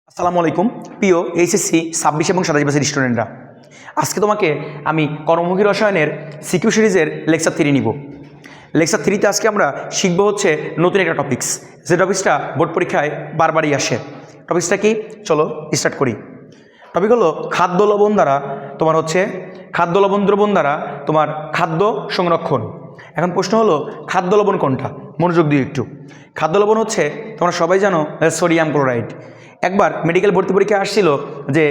আসসালামু আলাইকুম প্রিয় এইচএসসি 26 এবং 27 ব্যাচের স্টুডেন্টরা, আজকে তোমাকে আমি কর্মমুখী রসায়নের সিকিউ সিরিজের লেকচার 3 নিব। লেকচার 3তে আজকে আমরা শিখব হচ্ছে নতুন একটা টপিক্স, যে টপিক্সটা বোর্ড পরীক্ষায় বারবারই আসে। টপিক্সটা কি? চলো স্টার্ট করি। টপিক হলো খাদ্য লবণ দ্বারা তোমার হচ্ছে খাদ্য লবণ দ্রবণ দ্বারা তোমার খাদ্য সংরক্ষণ। এখন প্রশ্ন হলো খাদ্য লবণ কোনটা? মনোযোগ দিয়ে একটু। খাদ্য লবণ হচ্ছে তোমরা সবাই জানো সোডিয়াম ক্লোরাইড। একবার মেডিকেল ভর্তি পরীক্ষায় আসছিল যে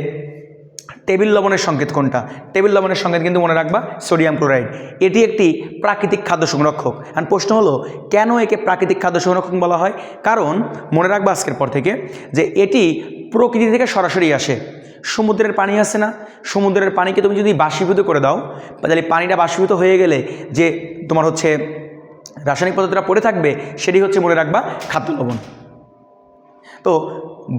টেবিল লবণের সংকেত কোনটা? টেবিল লবণের সংকেত কিন্তু মনে রাখবা সোডিয়াম ক্লোরাইড। এটি একটি প্রাকৃতিক খাদ্য সংরক্ষক। আর প্রশ্ন হলো কেন একে প্রাকৃতিক খাদ্য সংরক্ষক বলা হয়? কারণ মনে রাখবা আজকের পর থেকে যে এটি প্রকৃতি থেকে সরাসরি আসে। সমুদ্রের পানি আছে না, সমুদ্রের পানিকে তুমি যদি বাষ্পীভূত করে দাও, তাহলে পানিটা বাষ্পীভূত হয়ে গেলে যে তোমার হচ্ছে রাসায়নিক পদার্থটা পড়ে থাকবে, সেটি হচ্ছে মনে রাখবা খাদ্য লবণ। তো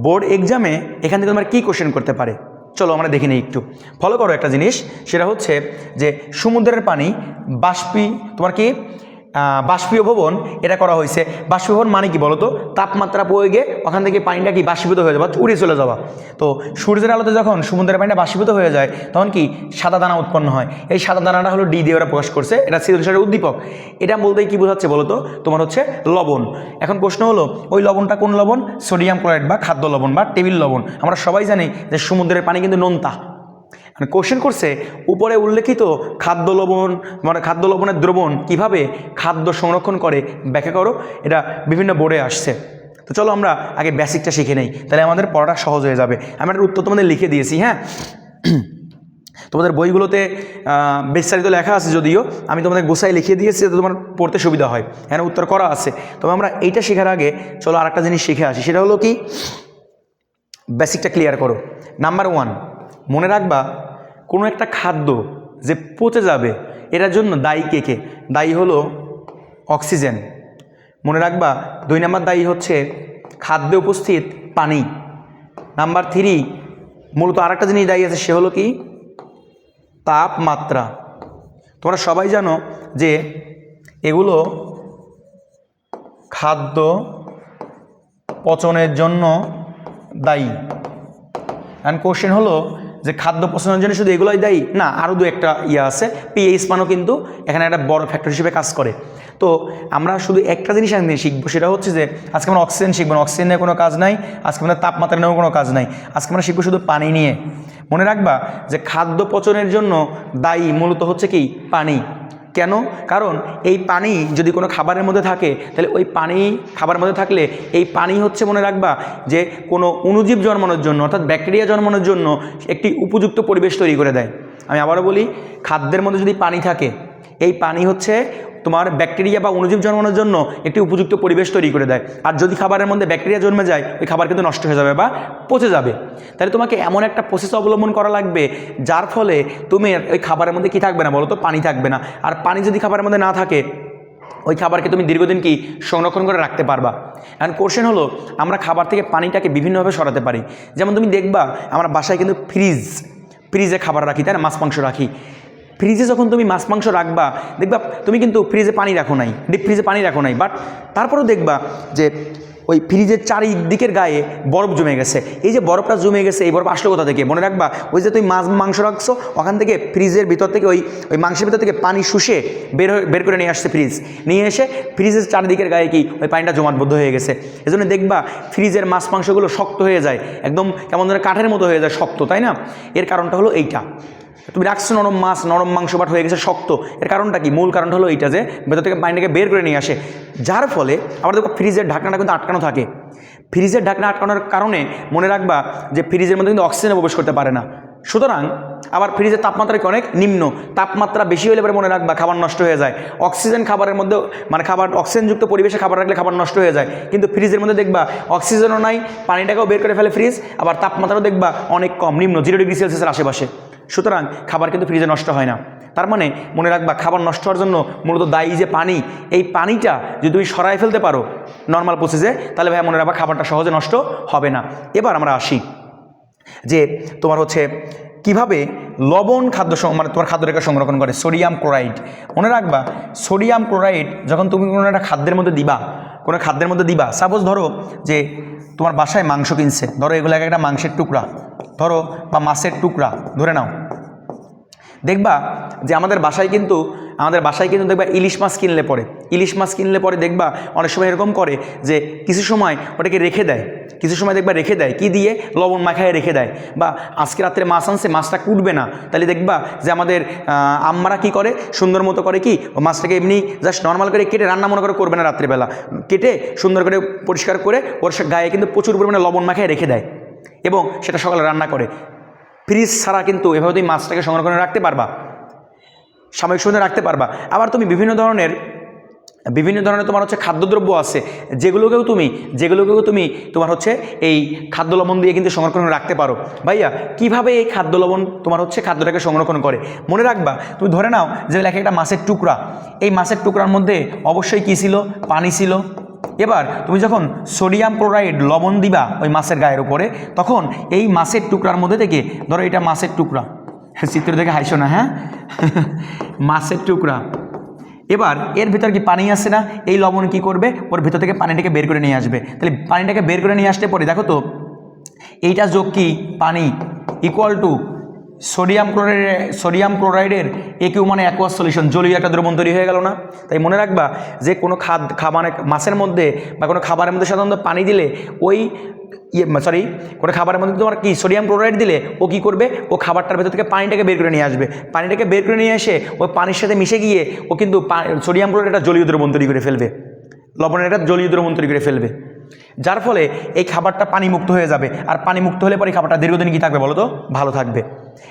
বোর্ড এক্সামে এখান থেকে তোমার কী কোশ্চেন করতে পারে চলো আমরা দেখে নিই একটু। ফলো করো একটা জিনিস, সেটা হচ্ছে যে সমুদ্রের পানি তোমার কি বাষ্পীভবন এটা করা হয়েছে। বাষ্পীভবন মানে কি বলো তো? তাপমাত্রা প্রয়োগে ওখান থেকে পানিটা কি বাষ্পীভূত হয়ে যাবে, উড়ে চলে যাওয়া। তো সূর্যের আলোতে যখন সমুদ্রের পানিটা বাষ্পীভূত হয়ে যায় তখন কি সাদা দানা উৎপন্ন হয়। এই সাদা দানাটা হলো ডি দিয়ে ওরা প্রকাশ করছে, এটা সৃজনশীলের উদ্দীপক। এটা বলতেই কি বোঝাচ্ছে বলো তো? তোমার হচ্ছে লবণ। এখন প্রশ্ন হলো ওই লবণটা কোন লবণ? সোডিয়াম ক্লোরাইড বা খাদ্য লবণ বা টেবিল লবণ। আমরা সবাই জানি যে সমুদ্রের পানি কিন্তু নোনতা। কোশ্চেন করছে উপরে উল্লেখিত খাদ্য লবণ মানে খাদ্য লবণের দ্রবণ কিভাবে খাদ্য সংরক্ষণ করে ব্যাখ্যা করো। এটা বিভিন্ন বোর্ডে আসছে। তো চলো আমরা আগে বেসিকটা শিখে নেই, তাহলে আমাদের পড়াটা সহজ হয়ে যাবে। আমি একটা উত্তর তোমাদের লিখে দিয়েছি, হ্যাঁ। তোমাদের বইগুলোতে বিস্তারিত লেখা আছে, যদিও আমি তোমাদের গোছায় লিখে দিয়েছি যাতে তোমার পড়তে সুবিধা হয়। হ্যাঁ, উত্তর করা আছে। তবে আমরা এইটা শেখার আগে চলো আরেকটা জিনিস শিখে আসি, সেটা হলো কি বেসিকটা ক্লিয়ার করো। নাম্বার 1, মনে রাখবা কোনো একটা খাদ্য যে পচে যাবে এটার জন্য দায়ী কে কে? দায়ী হলো অক্সিজেন। মনে রাখবা 2 নাম্বার দায়ী হচ্ছে খাদ্যে উপস্থিত পানি। নাম্বার 3 মূলত আরেকটা জিনিস দায়ী আছে, সে হলো কি তাপমাত্রা। তোমরা সবাই জানো যে এগুলো খাদ্য পচনের জন্য দায়ী। অ্যান্ড কোশ্চেন হলো যে খাদ্য পচনের জন্য শুধু এগুলোই দায়ী না, আরও দু একটা আছে। পিএইচ মানও কিন্তু এখানে একটা বড় ফ্যাক্টর হিসেবে কাজ করে। তো আমরা শুধু একটা জিনিস আগে শিখবো, সেটা হচ্ছে যে আজকে আমরা অক্সিজেন শিখবো না, অক্সিজেন নিয়ে কোনো কাজ নাই। আজকে আমাদের তাপমাত্রা নিয়েও কোনো কাজ নাই। আজকে আমরা শিখবো শুধু পানি নিয়ে। মনে রাখবা যে খাদ্য পচনের জন্য দায়ী মূলত হচ্ছে কি পানি। কেন? কারণ এই পানি যদি কোনো খাবারের মধ্যে থাকে, তাহলে ওই পানি খাবারের মধ্যে থাকলে এই পানি হচ্ছে মনে রাখবা যে কোনো অণুজীব জন্মানোর জন্য অর্থাৎ ব্যাকটেরিয়া জন্মানোর জন্য একটি উপযুক্ত পরিবেশ তৈরি করে দেয়। আমি আবারও বলি, খাদ্যের মধ্যে যদি পানি থাকে, এই পানি হচ্ছে তোমার ব্যাকটেরিয়া বা অণুজীব জন্মানোর জন্য একটি উপযুক্ত পরিবেশ তৈরি করে দেয়। আর যদি খাবারের মধ্যে ব্যাকটেরিয়া জন্মে যায়, ওই খাবার কিন্তু নষ্ট হয়ে যাবে বা পচে যাবে। তাহলে তোমাকে এমন একটা প্রসেস অবলম্বন করা লাগবে যার ফলে তুমি ওই খাবারের মধ্যে কি থাকবে না বলো তো? পানি থাকবে না। আর পানি যদি খাবারের মধ্যে না থাকে, ওই খাবারকে তুমি দীর্ঘদিন কি সংরক্ষণ করে রাখতে পারবা। এখন কোশ্চেন হলো আমরা খাবার থেকে পানিটাকে বিভিন্নভাবে সরাতে পারি। যেমন তুমি দেখবা আমরা বাসায় কিন্তু ফ্রিজে খাবার রাখি, তাই না? মাছ মাংস রাখি। ফ্রিজে যখন তুমি মাছ মাংস রাখবা, দেখবা তুমি কিন্তু ফ্রিজে পানি রাখো নাই, ডিপ ফ্রিজে পানি রাখো নাই, বাট তারপরেও দেখবা যে ওই ফ্রিজের চারিদিকের গায়ে বরফ জমে গেছে। এই যে বরফটা জমে গেছে, এই বরফ আসলো কোথা থেকে? মনে রাখবা ওই যে তুমি মাংস রাখছো, ওখান থেকে ফ্রিজের ভিতর থেকে ওই মাংসের ভিতর থেকে পানি শুষে বের করে নিয়ে আসছে ফ্রিজ। নিয়ে এসে ফ্রিজের চারিদিকের গায়ে কি ওই পানিটা জমাটবদ্ধ হয়ে গেছে। এজন্য দেখবা ফ্রিজের মাছ মাংসগুলো শক্ত হয়ে যায়, একদম কেমন ধরনের কাঠের মতো হয়ে যায়, শক্ত, তাই না? এর কারণটা হলো এইটা। তুমি রাখছো নরম মাছ, নরম মাংস, বাট হয়ে গেছে শক্ত। এর কারণটা কি? মূল কারণটা হলো এইটা যে ভেতর থেকে পানিটাকে বের করে নিয়ে আসে, যার ফলে আবার দেখো ফ্রিজের ঢাকনাটা কিন্তু আটকানো থাকে। ফ্রিজের ঢাকনা আটকানোর কারণে মনে রাখবা যে ফ্রিজের মধ্যে কিন্তু অক্সিজেন প্রবেশ করতে পারে না। সুতরাং আবার ফ্রিজের তাপমাত্রা কি অনেক নিম্ন, তাপমাত্রা বেশি হলে পরে মনে রাখবা খাবার নষ্ট হয়ে যায়। অক্সিজেন খাবারের মধ্যে মানে অক্সিজেনযুক্ত পরিবেশে খাবার রাখলে খাবার নষ্ট হয়ে যায়, কিন্তু ফ্রিজের মধ্যে দেখবা অক্সিজেনও নাই, পানিটাকেও বের করে ফেলে ফ্রিজ, আবার তাপমাত্রাও দেখবা অনেক কম, নিম্ন 0 ডিগ্রি সেলসিয়াসের আশেপাশে। সুতরাং খাবার কিন্তু ফ্রিজে নষ্ট হয় না। তার মানে মনে রাখবা খাবার নষ্ট হওয়ার জন্য মূলত দায়ী যে পানি, এই পানিটা যদি তুমি সরাই ফেলতে পারো নর্মাল প্রসেসে, তাহলে ভাই মনে রাখবা খাবারটা সহজে নষ্ট হবে না। এবার আমরা আসি যে তোমার হচ্ছে কিভাবে লবণ মানে তোমার খাদ্যরেখা সংরক্ষণ করে। Sodium chloride. মনে রাখবা সোডিয়াম ক্লোরাইড যখন তুমি কোনো একটা খাদ্যের মধ্যে দিবা, কোনো খাদ্যের মধ্যে দিবা, সাপোজ ধরো যে তোমার বাসায় মাংস কিনছে, ধরো এগুলো একটা মাংসের টুকরা ধরো বা মাছের টুকরা ধরে নাও, দেখবা যে আমাদের বাসায় কিন্তু দেখবা ইলিশ মাছ কিনলে পরে দেখবা অনেক সময় এরকম করে যে কিছু সময় ওটাকে রেখে দেয়, দেখবা রেখে দেয় কি দিয়ে, লবণ মাখায় রেখে দেয়। বা আজকে রাত্রে মাছ আনছে, মাছটা কুটবে না, তাহলে দেখবা যে আমাদের আম্মারা কি করে, সুন্দর মতো করে কি মাছটাকে এমনি জাস্ট নর্মাল করে কেটে রান্না মনে করে করবে না, রাত্রেবেলা কেটে সুন্দর করে পরিষ্কার করে ওর গায়ে কিন্তু প্রচুর পরিমাণে লবণ মাখায় রেখে দেয় এবং সেটা সকালে রান্না করে। ফ্রিজ ছাড়া কিন্তু এভাবে তুমি মাছটাকে সংরক্ষণে রাখতে পারবা, সাময়িক সময় রাখতে পারবা। আবার তুমি বিভিন্ন ধরনের তোমার হচ্ছে খাদ্যদ্রব্য আছে যেগুলোকেও তুমি তোমার হচ্ছে এই খাদ্য লবণ দিয়ে কিন্তু সংরক্ষণ রাখতে পারো। ভাইয়া কিভাবে এই খাদ্য লবণ তোমার হচ্ছে খাদ্যটাকে সংরক্ষণ করে, মনে রাখবা তুমি ধরে নাও যে একটা মাছের টুকরা, এই মাছের টুকরার মধ্যে অবশ্যই কী ছিল, পানি ছিল। এবার তুমি যখন সোডিয়াম ক্লোরাইড লবণ দিবা ওই মাছের গায়ের উপরে, তখন এই মাছের টুকরার মধ্যে থেকে, ধরো এটা মাছের টুকরা, চিত্র দেখে হাসো না, হ্যাঁ মাছের টুকরা, এবার এর ভিতর কি পানি আছে না, এই লবণ কি করবে, ওর ভিতর থেকে পানিটাকে বের করে নিয়ে আসবে। তাহলে পানিটাকে বের করে নিয়ে আসতে পরে দেখো তো এইটা যোগ কি পানি ইকুয়াল টু সোডিয়াম ক্লোরাইডের একিউ মানে অ্যাকোয়াস সলিউশন, জলীয় একটা দ্রবণ তৈরি হয়ে গেল না। তাই মনে রাখবা যে কোনো খাবারের মাছের মধ্যে বা কোনো খাবারের মধ্যে সাধারণত পানি দিলে ওই কোনো খাবারের মধ্যে তোমার কি সোডিয়াম ক্লোরাইড দিলে ও কী করবে, ও খাবারটার ভেতর থেকে পানিটাকে বের করে নিয়ে আসবে। পানিটাকে বের করে নিয়ে এসে ওই পানির সাথে মিশে গিয়ে ও কিন্তু সোডিয়াম ক্লোরাইড একটা জলীয় দ্রবণ তৈরি করে ফেলবে, লবণের একটা জলীয় দ্রবণ তৈরি করে ফেলবে, যার ফলে এই খাবারটা পানিমুক্ত হয়ে যাবে। আর পানিমুক্ত হলে পরে খাবারটা দীর্ঘদিন কী থাকবে বলো তো, ভালো থাকবে।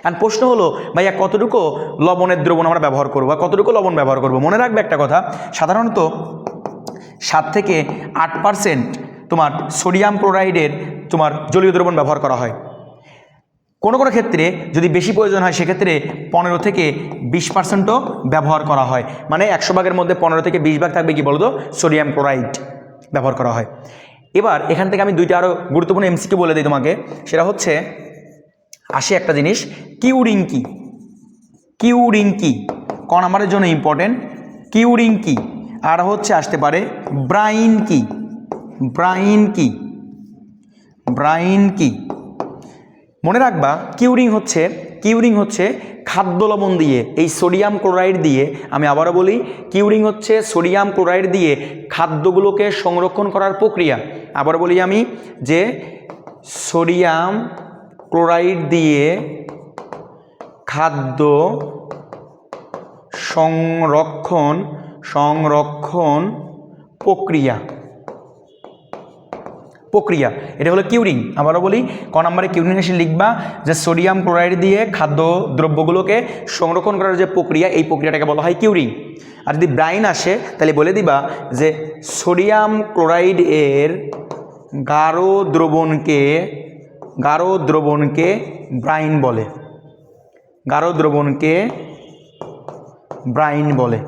আর প্রশ্ন হলো ভাইয়া কতটুকু লবণের দ্রবণ আমরা ব্যবহার করবো বা কতটুকু লবণ ব্যবহার করবো। মনে রাখবে একটা কথা, সাধারণত 7 থেকে 8% তোমার সোডিয়াম ক্লোরাইডের তোমার জলীয় দ্রবণ ব্যবহার করা হয়। কোনো ক্ষেত্রে যদি বেশি প্রয়োজন হয় সেক্ষেত্রে 15 থেকে 20%ও ব্যবহার করা হয়। মানে 100 ভাগের মধ্যে 15 থেকে 20 ভাগ থাকবে কি বলো তো, সোডিয়াম ক্লোরাইড ব্যবহার করা হয়। এবার এখান থেকে আমি দুইটা আরও গুরুত্বপূর্ণ এমসিকিউ বলে দিই তোমাকে, সেটা হচ্ছে আসে একটা জিনিস, কিউরিং কি ক নাম্বারের জন্য ইম্পর্টেন্ট, কিউরিং কি। আর হচ্ছে আসতে পারে ব্রাইন কি। মনে রাখবা কিউরিং হচ্ছে খাদ্য লবণ দিয়ে, এই সোডিয়াম ক্লোরাইড দিয়ে, আমি আবারও বলি কিউরিং হচ্ছে সোডিয়াম ক্লোরাইড দিয়ে খাদ্যগুলোকে সংরক্ষণ করার প্রক্রিয়া। আবারও বলি আমি যে সোডিয়াম ক্লোরাইড দিয়ে খাদ্য সংরক্ষণ প্রক্রিয়া, এটা হলো কিউরিং। আবারও বলি ক নম্বরে কিউরিং এসে লিখবা যে সোডিয়াম ক্লোরাইড দিয়ে খাদ্য দ্রব্যগুলোকে সংরক্ষণ করার যে প্রক্রিয়া, এই প্রক্রিয়াটাকে বলা হয় কিউরিং। আর যদি ব্রাইন আসে তাহলে বলে দিবা যে সোডিয়াম ক্লোরাইড এর গাঢ় দ্রবণকে ব্রাইন বলে।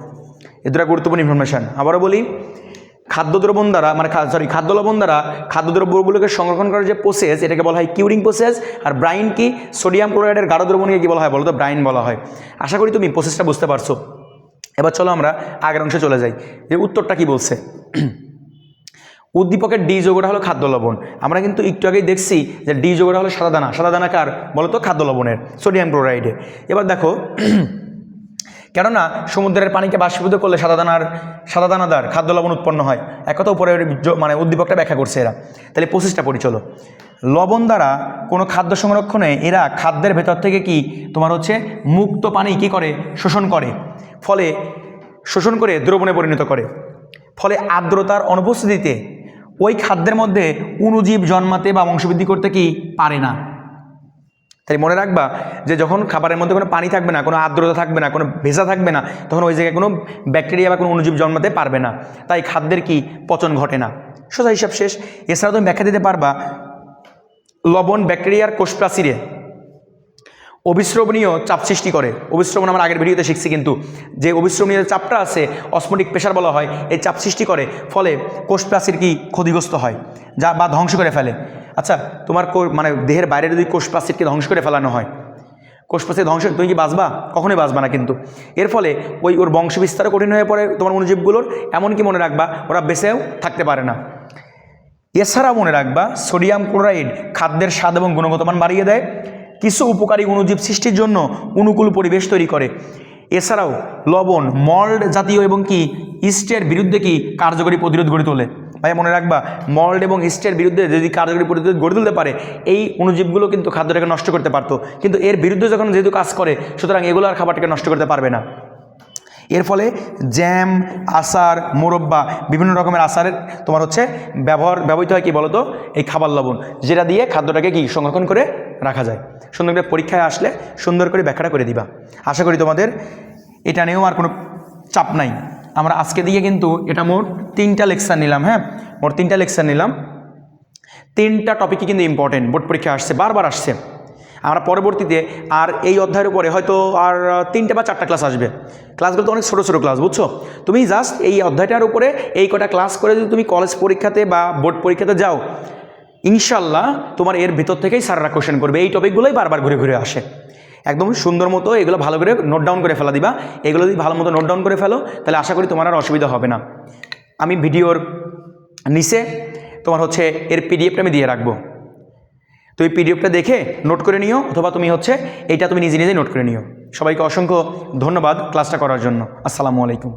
এ দুটো গুরুত্বপূর্ণ ইনফরমেশান। আবারও বলি খাদ্য লবণ দ্বারা খাদ্যদ্রব্যগুলোকে সংরক্ষণ করার যে প্রসেস, এটাকে বলা হয় কিউরিং প্রসেস। আর ব্রাইন কি, সোডিয়াম ক্লোরাইডের গাঢ় দ্রবণকে কী বলা হয় বলো তো, ব্রাইন বলা হয়। আশা করি তুমি প্রসেসটা বুঝতে পারছো। এবার চলো আমরা আগের অংশে চলে যাই, যে উত্তরটা কি বলছে। উদ্দীপকের ডি যৌগটা হলো খাদ্য লবণ। আমরা কিন্তু একটু আগেই দেখছি যে ডি যৌগটা হলো সাদা দানা কার বলো তো, খাদ্য লবণের, সোডিয়াম ক্লোরাইডের। এবার দেখো কেননা সমুদ্রের পানিকে বাষ্পীভূত করলে সাদা দানাদার খাদ্য লবণ উৎপন্ন হয়, এক কথা উপরে মানে উদ্দীপকটা ব্যাখ্যা করছে এরা। তাহলে প্রসেসটা পড়ি চলো। লবণ দ্বারা কোনো খাদ্য সংরক্ষণে এরা খাদ্যের ভেতর থেকে কি তোমার হচ্ছে মুক্ত পানি কি করে, শোষণ করে দ্রবণে পরিণত করে। ফলে আর্দ্রতার অনুপস্থিতিতে ওই খাদ্যের মধ্যে অণুজীব জন্মাতে বা বংশবৃদ্ধি করতে কি পারে না। তাই মনে রাখবা যে যখন খাবারের মধ্যে কোনো পানি থাকবে না, কোনো আর্দ্রতা থাকবে না, কোনো ভেজা থাকবে না, তখন ওই জায়গায় কোনো ব্যাকটেরিয়া বা কোনো অণুজীব জন্মাতে পারবে না। তাই খাদ্যের কি পচন ঘটে না, সোজা হিসাব শেষ। এছাড়াও তুমি ব্যাখ্যা দিতে পারবা লবণ ব্যাকটেরিয়ার কোষপ্রাচীরে অবিশ্রবণীয় চাপ সৃষ্টি করে। অবিশ্রবণ আমরা আগের ভিডিওতে শিখছি, কিন্তু যে অবিশ্রবণীয় চাপটা আছে অসমোটিক প্রেশার বলা হয়, এই চাপ সৃষ্টি করে, ফলে কোষপ্রাচীর কি ক্ষতিগ্রস্ত হয় বা ধ্বংস করে ফেলে। আচ্ছা তোমার মানে দেহের বাইরে যদি কোষপ্রাচীরকে ধ্বংস করে ফেলানো হয়, কোষপ্রাচীর ধ্বংস, তুমি কি বাঁচবা? কখনোই বাঁচবা না কিন্তু। এর ফলে ওর বংশ বিস্তারও কঠিন হয়ে পড়ে তোমার অণুজীবগুলোর। এমনকি মনে রাখবা ওরা বেঁচেও থাকতে পারে না। এছাড়াও মনে রাখবা সোডিয়াম ক্লোরাইড খাদ্যের স্বাদ এবং গুণগত মান বাড়িয়ে দেয়, কিছু উপকারী অণুজীব সৃষ্টির জন্য অনুকূল পরিবেশ তৈরি করে। এছাড়াও লবণ মল্ড জাতীয় এবং কি ইস্টের বিরুদ্ধে কি কার্যকরী প্রতিরোধ গড়ে তোলে। ভাই মনে রাখবা মল্ড এবং ইস্টের বিরুদ্ধে যদি কার্যকরী প্রতিরোধ গড়ে তুলতে পারে, এই অণুজীবগুলো কিন্তু খাদ্যটাকে নষ্ট করতে পারতো, কিন্তু এর বিরুদ্ধে যখন যেহেতু কাজ করে, সুতরাং এগুলো আর খাবারটাকে নষ্ট করতে পারবে না। এর ফলে জ্যাম, আচার, মোরব্বা, বিভিন্ন রকমের আচারের তোমার হচ্ছে ব্যবহৃত হয় কি বলতো, এই খাবার লবণ, যেটা দিয়ে খাদ্যটাকে কি সংরক্ষণ করে রাখা যায়। সুন্দর করে পরীক্ষায় আসলে সুন্দর করে ব্যাখ্যাটা করে দিবা। আশা করি তোমাদের এটা নিয়েও আর কোনো চাপ নাই। আমরা আজকে দিয়ে কিন্তু এটা মোট 3টা লেকচার নিলাম। হ্যাঁ, মোট 3টা লেকচার নিলাম। 3টা টপিকই কিন্তু ইম্পর্টেন্ট, বোর্ড পরীক্ষা আসছে, বারবার আসছে। আমরা পরবর্তীতে আর এই অধ্যায়ের উপরে হয়তো আর 3টে বা 4টা ক্লাস আসবে। ক্লাসগুলো তো অনেক ছোটো ছোটো ক্লাস, বুঝছো? তুমি জাস্ট এই অধ্যায়টার উপরে এই কটা ক্লাস করে যদি তুমি কলেজ পরীক্ষাতে বা বোর্ড পরীক্ষাতে যাও, ইনশাল্লাহ তোমার এর ভিতর থেকেই স্যাররা কোশ্চেন করবে। এই টপিকগুলোই বারবার ঘুরে ঘুরে আসে। একদম সুন্দর মতো এগুলো ভালো করে নোট ডাউন করে ফেলা দিবা। এগুলো যদি ভালো মতো নোট ডাউন করে ফেলো, তাহলে আশা করি তোমার আর অসুবিধা হবে না। আমি ভিডিওর নিচে তোমার হচ্ছে এর পিডিএফটা আমি দিয়ে রাখবো, তো এই পিডিএফটা দেখে নোট করে নিও, অথবা তুমি হচ্ছে এইটা তুমি নিজে নিজে নোট করে নিও। সবাইকে অসংখ্য ধন্যবাদ ক্লাসটা করার জন্য। আসসালামু আলাইকুম।